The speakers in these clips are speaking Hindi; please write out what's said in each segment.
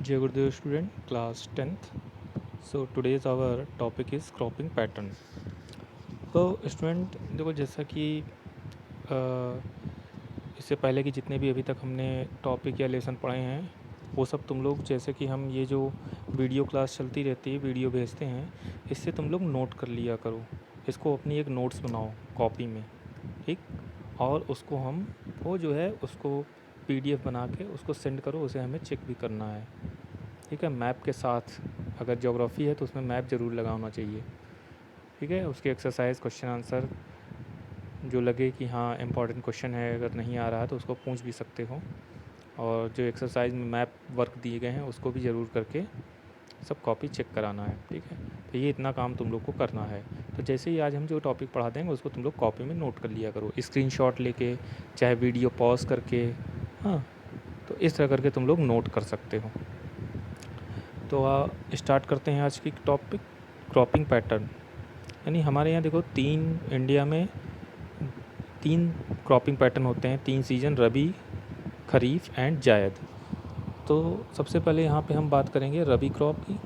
Jai Gurudev student, class 10th. So today's our topic is cropping pattern. तो स्टूडेंट देखो जैसा कि इससे पहले कि जितने भी अभी तक हमने टॉपिक या लेसन पढ़े हैं वो सब तुम लोग जैसे कि हम ये जो वीडियो क्लास चलती रहती है वीडियो भेजते हैं इससे तुम लोग नोट कर लिया करो। इसको अपनी एक नोट्स बनाओ कॉपी में, ठीक। और उसको हम वो जो है उसको पीडीएफ बना के उसको सेंड करो, उसे हमें चेक भी करना है, ठीक है। मैप के साथ, अगर ज्योग्राफी है तो उसमें मैप ज़रूर लगा होना चाहिए, ठीक है। उसके एक्सरसाइज क्वेश्चन आंसर जो लगे कि हाँ इम्पॉर्टेंट क्वेश्चन है, अगर नहीं आ रहा है तो उसको पूछ भी सकते हो। और जो एक्सरसाइज में मैप वर्क दिए गए हैं उसको भी ज़रूर करके सब कॉपी चेक कराना है, ठीक है। तो ये इतना काम तुम लोग को करना है। तो जैसे ही आज हम जो टॉपिक पढ़ा देंगे उसको तुम लोग कॉपी में नोट कर लिया करो, स्क्रीनशॉट लेके, चाहे वीडियो पॉज करके। हाँ, तो इस तरह करके तुम लोग नोट कर सकते हो। तो स्टार्ट करते हैं आज की टॉपिक, क्रॉपिंग पैटर्न। यानी हमारे यहाँ देखो इंडिया में तीन क्रॉपिंग पैटर्न होते हैं, 3 सीज़न, रबी, खरीफ एंड जायद। तो सबसे पहले यहाँ पे हम बात करेंगे रबी क्रॉप की,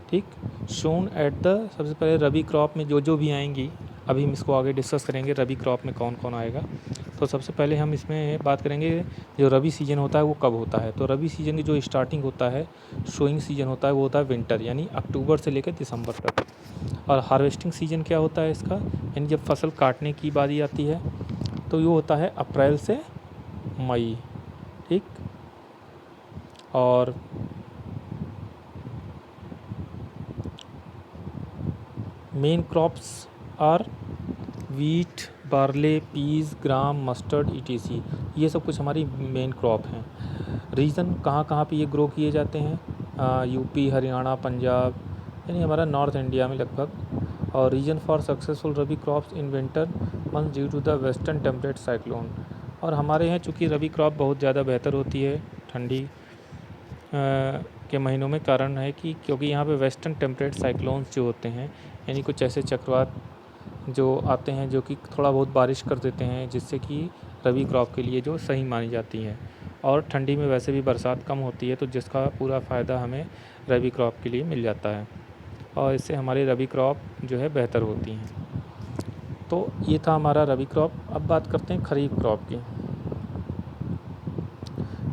ठीक। शोन एट द, सबसे पहले रबी क्रॉप में जो जो भी आएंगी, अभी हम इसको आगे डिस्कस करेंगे रबी क्रॉप में कौन कौन आएगा। तो सबसे पहले हम इसमें बात करेंगे जो रबी सीजन होता है वो कब होता है। तो रबी सीजन की जो स्टार्टिंग होता है, शोइंग सीजन होता है, वो होता है विंटर, यानी अक्टूबर से लेकर दिसंबर तक। और हार्वेस्टिंग सीजन क्या होता है इसका, यानी जब फसल काटने की बारी आती है तो ये होता है अप्रैल से मई, ठीक। और main crops are wheat, barley, peas, gram, mustard, ETC. ये सब कुछ हमारी मेन क्रॉप हैं। रीजन कहाँ कहाँ पे ये ग्रो किए जाते हैं, यूपी, हरियाणा, पंजाब, यानी हमारा नॉर्थ इंडिया में लगभग। और reason for successful rabi crops in winter month due to the western temperate cyclone. और हमारे यहाँ चूँकि रबी क्रॉप बहुत ज़्यादा बेहतर होती है ठंडी के महीनों में, कारण है कि क्योंकि यहाँ पे वेस्टर्न टेम्परेट साइक्लोन्स जो होते हैं, यानी कुछ ऐसे चक्रवात जो आते हैं जो कि थोड़ा बहुत बारिश कर देते हैं, जिससे कि रबी क्रॉप के लिए जो सही मानी जाती हैं। और ठंडी में वैसे भी बरसात कम होती है, तो जिसका पूरा फ़ायदा हमें रबी क्रॉप के लिए मिल जाता है, और इससे हमारी रबी क्रॉप जो है बेहतर होती हैं। तो ये था हमारा रबी क्रॉप। अब बात करते हैं खरीफ क्रॉप की।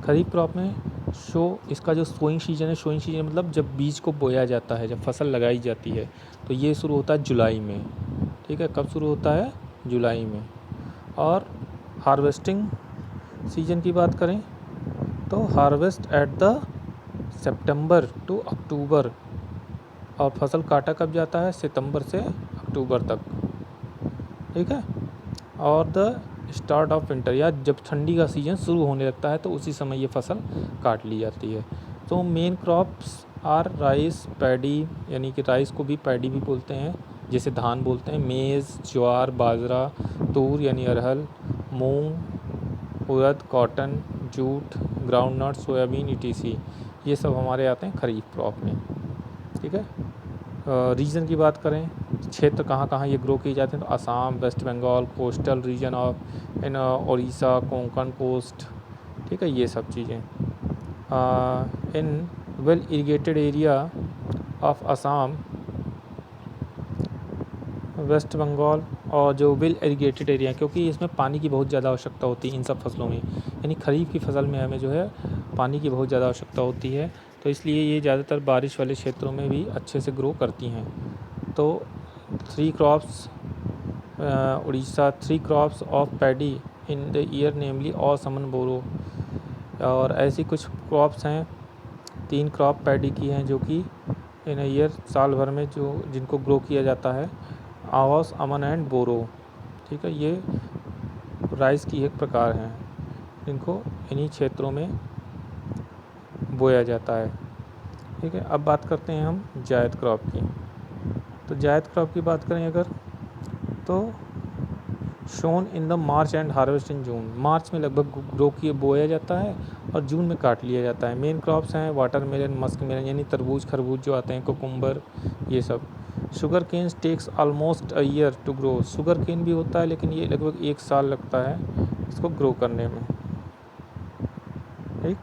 खरीफ क्रॉप में इसका जो सोइंग सीजन है, सोइंग सीजन मतलब जब बीज को बोया जाता है, जब फसल लगाई जाती है, तो ये शुरू होता है जुलाई में, ठीक है। कब शुरू होता है? जुलाई में। और हार्वेस्टिंग सीजन की बात करें तो harvest at the September to October. और फसल काटा कब जाता है? सितंबर से अक्टूबर तक, ठीक है। और द स्टार्ट ऑफ विंटर, या जब ठंडी का सीज़न शुरू होने लगता है तो उसी समय ये फसल काट ली जाती है। तो main crops are rice, paddy, यानी कि राइस को भी पैडी भी बोलते हैं, जैसे धान बोलते हैं, मेज़, ज्वार, बाजरा, तूर यानी अरहल, moong, urad, cotton, jute, groundnut, soybean, etc. ये सब हमारे आते हैं खरीफ क्रॉप में, ठीक है। रीजन की बात करें, क्षेत्र कहाँ कहाँ ये ग्रो किए जाते हैं, तो Assam, West Bengal, coastal region of in Orissa, Konkan coast, ठीक है, ये सब चीज़ें। In well irrigated area of Assam, West Bengal, और जो वेल इरीगेटेड एरिया, क्योंकि इसमें पानी की बहुत ज़्यादा आवश्यकता होती है इन सब फसलों में, यानी खरीफ की फसल में हमें जो है पानी की बहुत ज़्यादा आवश्यकता होती है, तो इसलिए ये ज़्यादातर बारिश वाले क्षेत्रों में भी अच्छे से ग्रो करती हैं। तो 3 crops Orissa, 3 crops of paddy in the year namely aus aman बोरो। और ऐसी कुछ क्रॉप्स हैं, 3 क्रॉप पैडी की हैं जो कि इन ईयर साल भर में जो जिनको ग्रो किया जाता है, आवास, अमन एंड बोरो, ठीक है। ये राइस की एक प्रकार हैं, इनको इन्हीं क्षेत्रों में बोया जाता है, ठीक है। अब बात करते हैं हम जायद क्रॉप की। तो जायद क्रॉप की बात करें अगर, तो sown in the March and harvest in June. March में लगभग ग्रो किए बोया जाता है और जून में काट लिया जाता है। मेन क्रॉप्स हैं वाटरमेलन, मस्क मेलन, यानी तरबूज खरबूज जो आते हैं, कुकुम्बर, ये सब। Sugarcane takes almost a year to grow. Sugarcane भी होता है लेकिन ये लगभग 1 साल लगता है इसको ग्रो करने में, ठीक।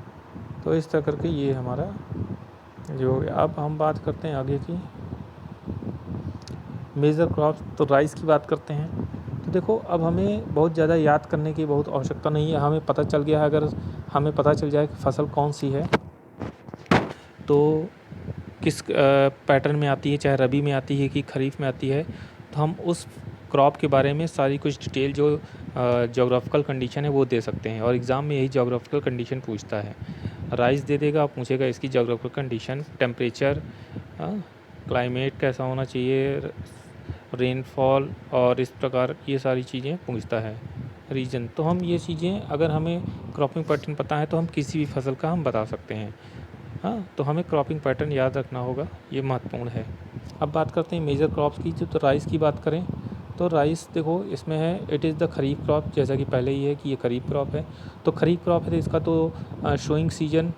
तो इस तरह करके ये हमारा जो हो गया। अब हम बात करते हैं आगे की मेजर क्रॉप्स। तो राइस की बात करते हैं। तो देखो, अब हमें बहुत ज़्यादा याद करने की बहुत आवश्यकता नहीं है, हमें पता चल गया है। अगर हमें पता चल जाए कि फसल कौन सी है, तो किस पैटर्न में आती है, चाहे रबी में आती है कि खरीफ में आती है, तो हम उस क्रॉप के बारे में सारी कुछ डिटेल जो ज्योग्राफिकल कंडीशन है वो दे सकते हैं। और एग्ज़ाम में यही ज्योग्राफिकल कंडीशन पूछता है। राइस दे देगा, पूछेगा इसकी ज्योग्राफिकल कंडीशन, टेम्परेचर, क्लाइमेट कैसा होना चाहिए, रेनफॉल, और इस प्रकार ये सारी चीज़ें पूछता है। रीजन, तो हम ये चीज़ें अगर हमें क्रॉपिंग पैटर्न पता है तो हम किसी भी फसल का हम बता सकते हैं। हाँ, तो हमें क्रॉपिंग पैटर्न याद रखना होगा, ये महत्वपूर्ण है। अब बात करते हैं मेजर क्रॉप्स की। तो राइस की बात करें तो राइस देखो इसमें है it is the kharif crop, जैसा कि पहले ही है कि ये खरीफ क्रॉप है। तो खरीफ क्रॉप है तो इसका तो शोइंग सीजन,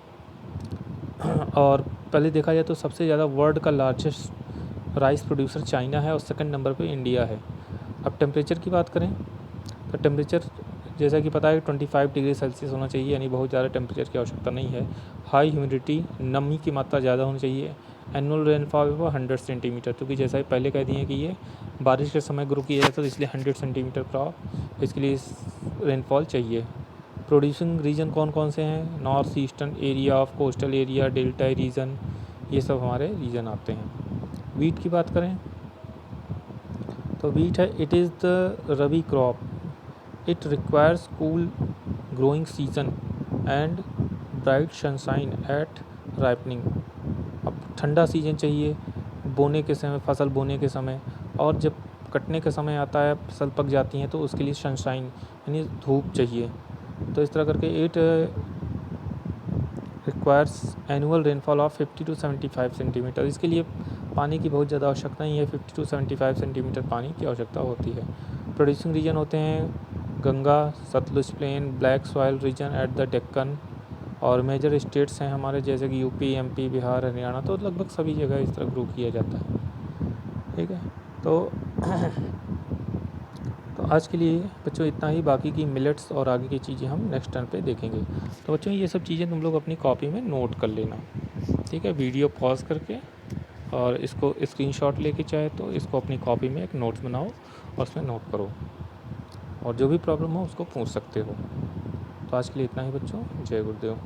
और पहले देखा जाए तो सबसे ज़्यादा वर्ल्ड का लार्जेस्ट राइस प्रोड्यूसर चाइना है और सेकंड नंबर पे इंडिया है। अब टेम्परेचर की बात करें तो टेम्परेचर जैसा कि पता है 25 डिग्री सेल्सियस होना चाहिए, यानी बहुत ज़्यादा टेम्परेचर की आवश्यकता नहीं है। हाई ह्यूमिडिटी, नमी की मात्रा ज़्यादा होनी चाहिए। एनुअल रेनफॉल वो 100 सेंटीमीटर, क्योंकि जैसा कि पहले कह दिए कि ये बारिश के समय ग्रो किया जाता है, तो इसलिए 100 सेंटीमीटर क्रॉप इसके लिए रेनफॉल चाहिए। प्रोड्यूसिंग रीजन कौन कौन से हैं? North eastern area of coastal area, delta region, ये सब हमारे रीजन आते हैं। वीट की बात करें तो वीट है it is the rabi crop, it requires cool growing season and bright sunshine at ripening. अब ठंडा सीजन चाहिए बोने के समय, फसल बोने के समय, और जब कटने का समय आता है, फसल पक जाती हैं, तो उसके लिए सनशाइन यानी धूप चाहिए। तो इस तरह करके it requires annual rainfall of 50 to 75 centimetre. इसके लिए पानी की बहुत ज़्यादा आवश्यकता नहीं है, 50 to 75 सेंटीमीटर पानी की आवश्यकता होती है। प्रोड्यूसिंग रीजन होते हैं Ganga, Sutlej plain, black soil region at the Deccan, और मेजर स्टेट्स हैं हमारे जैसे कि यूपी, एमपी, बिहार, हरियाणा। तो लगभग सभी जगह इस तरह ग्रुप किया जाता है। ठीक है, तो आज के लिए बच्चों इतना ही। बाकी की मिलेट्स और आगे की चीज़ें हम नेक्स्ट टर्न पे देखेंगे। तो बच्चों ये सब चीज़ें तुम लोग अपनी कॉपी में नोट कर लेना। ठीक है, वीडियो पॉज करके और इसको स्क्रीनशॉट लेके चाहे तो इसको अपनी कॉपी में एक नोट्स बनाओ और उसमें नोट करो, और जो भी प्रॉब्लम हो उसको पूछ सकते हो। तो आज के लिए इतना ही बच्चों, जय गुरुदेव।